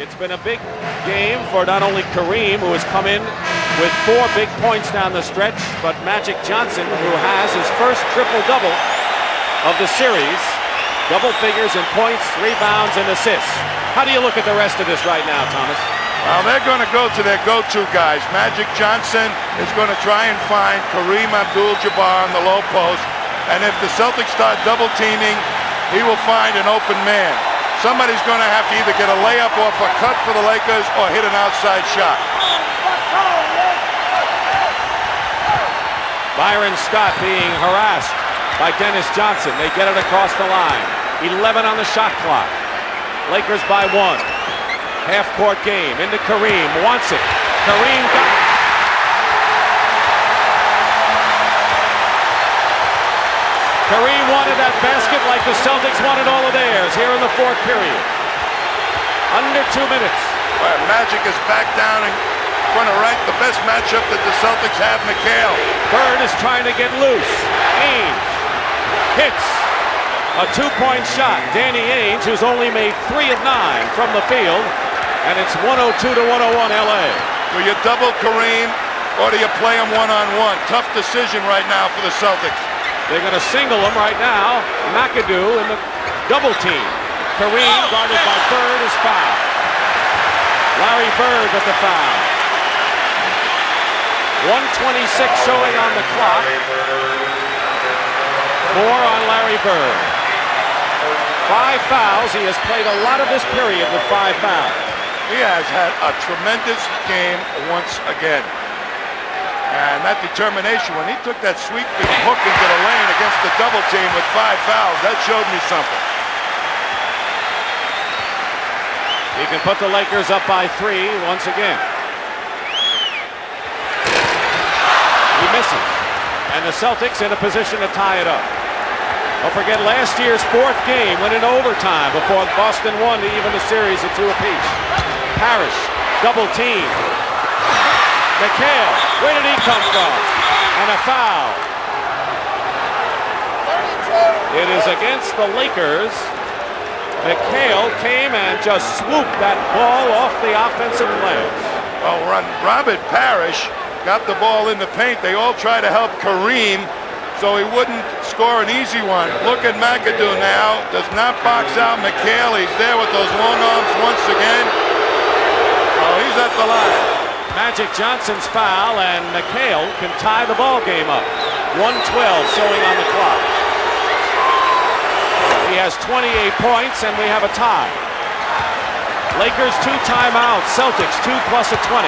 It's been a big game for not only Kareem, who has come in with 4 big points down the stretch, but Magic Johnson, who has his first triple-double of the series. Double figures in points, rebounds, and assists. How do you look at the rest of this right now, Thomas? Well, they're going to go to their go-to guys. Magic Johnson is going to try and find Kareem Abdul-Jabbar on the low post. And if the Celtics start double-teaming, he will find an open man. Somebody's going to have to either get a layup off a cut for the Lakers or hit an outside shot. Byron Scott being harassed by Dennis Johnson. They get it across the line. 11 on the shot clock. Lakers by 1. Half-court game. Into Kareem. Wants it. Kareem got it. Kareem wanted that basket like the Celtics wanted all of theirs here in the 4th period. Under 2 minutes. Well, Magic is back down in front of right. The best matchup that the Celtics have, McHale. Bird is trying to get loose. Ainge hits a 2-point shot. Danny Ainge, who's only made 3 of 9 from the field, and it's 102 to 101 LA. Do you double Kareem or do you play him one-on-one? Tough decision right now for the Celtics. They're going to single him right now. McAdoo in the double team. Kareem, guarded by Bird, is fouled. Larry Bird with the foul. 1:26 showing on the clock. 4 on Larry Bird. 5 fouls. He has played a lot of this period with 5 fouls. He has had a tremendous game once again. And that determination, when he took that sweeping hook into the lane against the double team with 5 fouls, that showed me something. He can put the Lakers up by 3 once again. He misses. And the Celtics in a position to tie it up. Don't forget last year's 4th game went in overtime before Boston won to even the series at 2 apiece. Parrish, double team. McHale, where did he come from? And a foul. It is against the Lakers. McHale came and just swooped that ball off the offensive legs. Well, Robert Parrish got the ball in the paint. They all try to help Kareem so he wouldn't score an easy one. Look at McAdoo now. Does not box out McHale. He's there with those long arms once again. Oh, he's at the line. Magic Johnson's foul, and McHale can tie the ball game up. 1:12 showing on the clock. He has 28 points, and we have a tie. Lakers 2 timeouts. Celtics 2 plus a 20.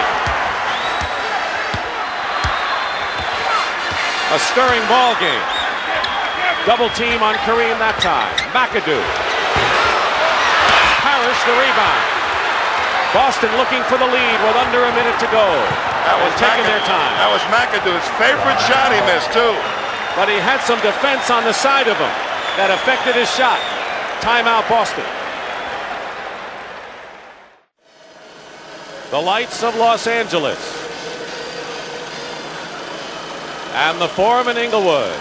A stirring ball game. Double team on Kareem that time. McAdoo. Parrish the rebound. Boston looking for the lead with under a minute to go. That was taking their time. That was McAdoo's favorite shot. He missed too. But he had some defense on the side of him that affected his shot. Timeout Boston. The lights of Los Angeles. And the Forum in Inglewood,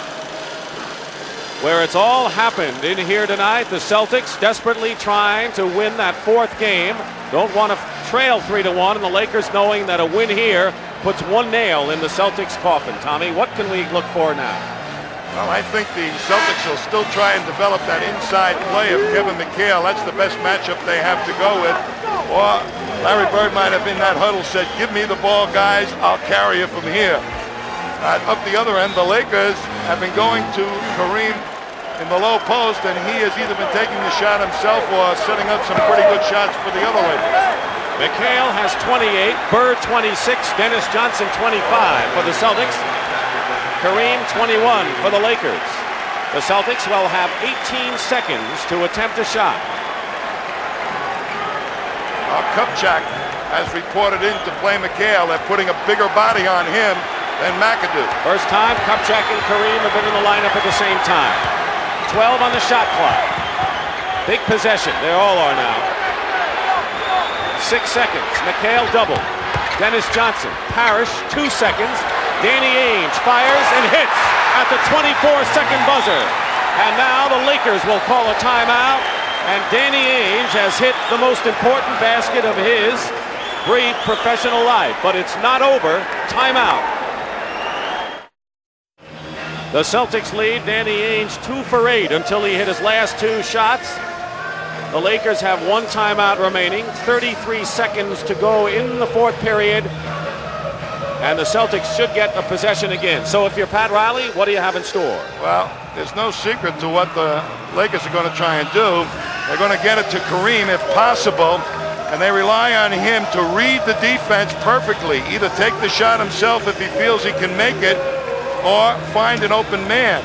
where it's all happened in here tonight. The Celtics desperately trying to win that 4th game. Don't want to trail 3-1, and the Lakers knowing that a win here puts 1 nail in the Celtics' coffin. Tommy, what can we look for now? Well, I think the Celtics will still try and develop that inside play of Kevin McHale. That's the best matchup they have to go with. Or Larry Bird might have in that huddle said, "Give me the ball, guys. I'll carry it from here." Up the other end, the Lakers have been going to Kareem in the low post, and he has either been taking the shot himself or setting up some pretty good shots for the other Lakers. McHale has 28, Bird 26, Dennis Johnson 25 for the Celtics, Kareem 21 for the Lakers. The Celtics will have 18 seconds to attempt a shot. Kupchak has reported in to play McHale. They're putting a bigger body on him than McAdoo. First time Kupchak and Kareem have been in the lineup at the same time. 12 on the shot clock. Big possession. They all are now. 6 seconds. McHale double. Dennis Johnson. Parrish 2 seconds. Danny Ainge fires and hits at the 24-second buzzer. And now the Lakers will call a timeout And Danny Ainge has hit the most important basket of his brief professional life. But it's not over. Timeout. The Celtics lead. Danny Ainge 2 for 8 until he hit his last 2 shots. The Lakers have 1 timeout remaining. 33 seconds to go in the 4th period. And the Celtics should get a possession again. So if you're Pat Riley, what do you have in store? Well, there's no secret to what the Lakers are going to try and do. They're going to get it to Kareem if possible. And they rely on him to read the defense perfectly. Either take the shot himself if he feels he can make it, or find an open man.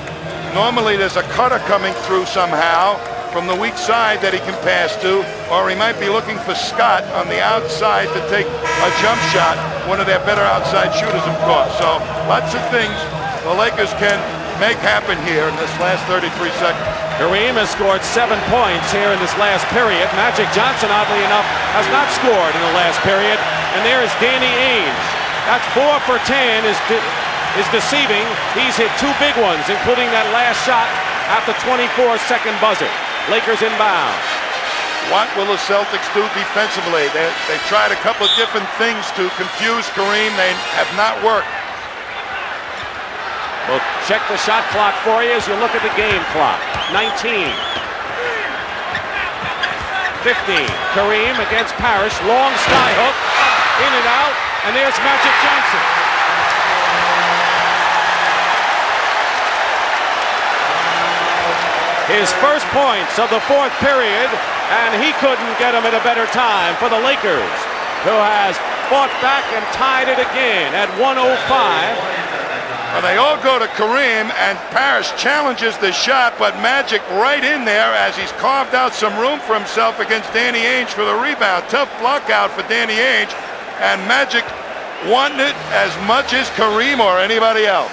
Normally there's a cutter coming through somehow from the weak side that he can pass to, or he might be looking for Scott on the outside to take a jump shot, one of their better outside shooters, of course. So lots of things the Lakers can make happen here in this last 33 seconds. Kareem has scored 7 points here in this last period. Magic Johnson, oddly enough, has not scored in the last period. And there is Danny Ainge. That's 4 for 10 is deceiving. He's hit 2 big ones, including that last shot at the 24-second buzzer. Lakers inbound. What will the Celtics do defensively? They've tried a couple of different things to confuse Kareem. They have not worked. We'll check the shot clock for you as you look at the game clock. 19. 15. Kareem against Parrish. Long sky hook. In and out. And there's Magic Johnson. His first points of the 4th period, and he couldn't get them at a better time for the Lakers, who has fought back and tied it again at 105. Well, they all go to Kareem, and Parrish challenges the shot, but Magic right in there as he's carved out some room for himself against Danny Ainge for the rebound. Tough block out for Danny Ainge, and Magic wanted it as much as Kareem or anybody else.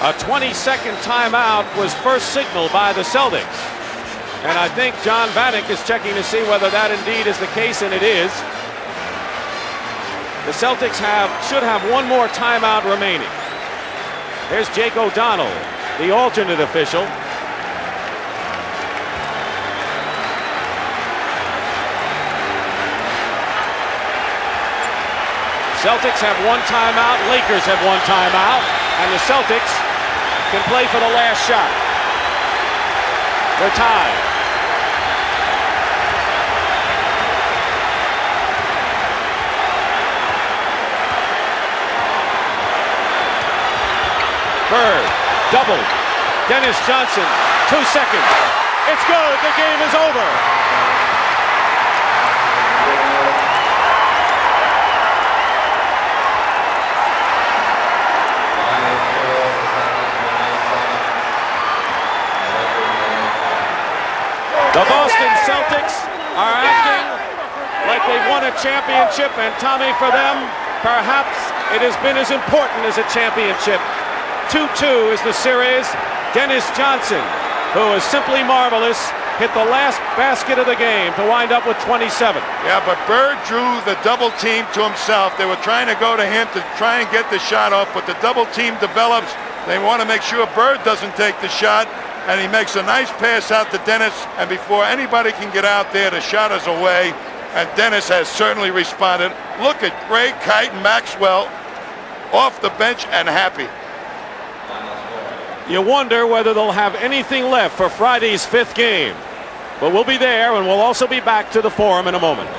A 20-second timeout was first signaled by the Celtics. And I think John Vanek is checking to see whether that indeed is the case, and it is. The Celtics should have 1 more timeout remaining. There's Jake O'Donnell, the alternate official. Celtics have 1 timeout, Lakers have 1 timeout, and the Celtics can play for the last shot. They're tied. Bird, double. Dennis Johnson, 2 seconds. It's good, the game is over. The Boston Celtics are acting like they've won a championship, and Tommy, for them, perhaps it has been as important as a championship. 2-2 is the series. Dennis Johnson, who is simply marvelous, hit the last basket of the game to wind up with 27. Yeah, but Bird drew the double team to himself. They were trying to go to him to try and get the shot off, but the double team develops. They want to make sure Bird doesn't take the shot. And he makes a nice pass out to Dennis, and before anybody can get out there, the shot is away, and Dennis has certainly responded. Look at Greg Kite and Maxwell off the bench and happy. You wonder whether they'll have anything left for Friday's 5th game. But we'll be there, and we'll also be back to the Forum in a moment.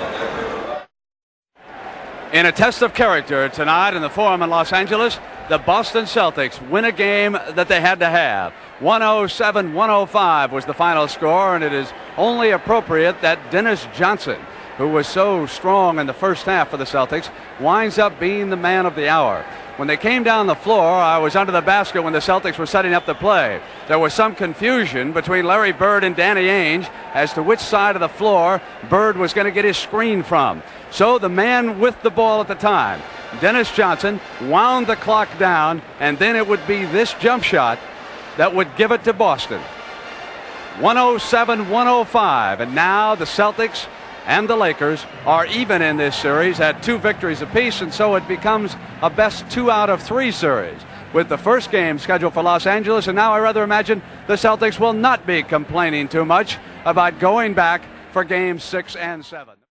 In a test of character tonight in the Forum in Los Angeles, the Boston Celtics win a game that they had to have. 107-105 was the final score, and it is only appropriate that Dennis Johnson, who was so strong in the first half for the Celtics, winds up being the man of the hour. When they came down the floor, I was under the basket when the Celtics were setting up the play. There was some confusion between Larry Bird and Danny Ainge as to which side of the floor Bird was going to get his screen from. So the man with the ball at the time, Dennis Johnson, wound the clock down, and then it would be this jump shot that would give it to Boston. 107-105, and now the Celtics and the Lakers are even in this series at 2 victories apiece, and so it becomes a best 2 out of 3 series, with the first game scheduled for Los Angeles. And now I rather imagine the Celtics will not be complaining too much about going back for games 6 and 7.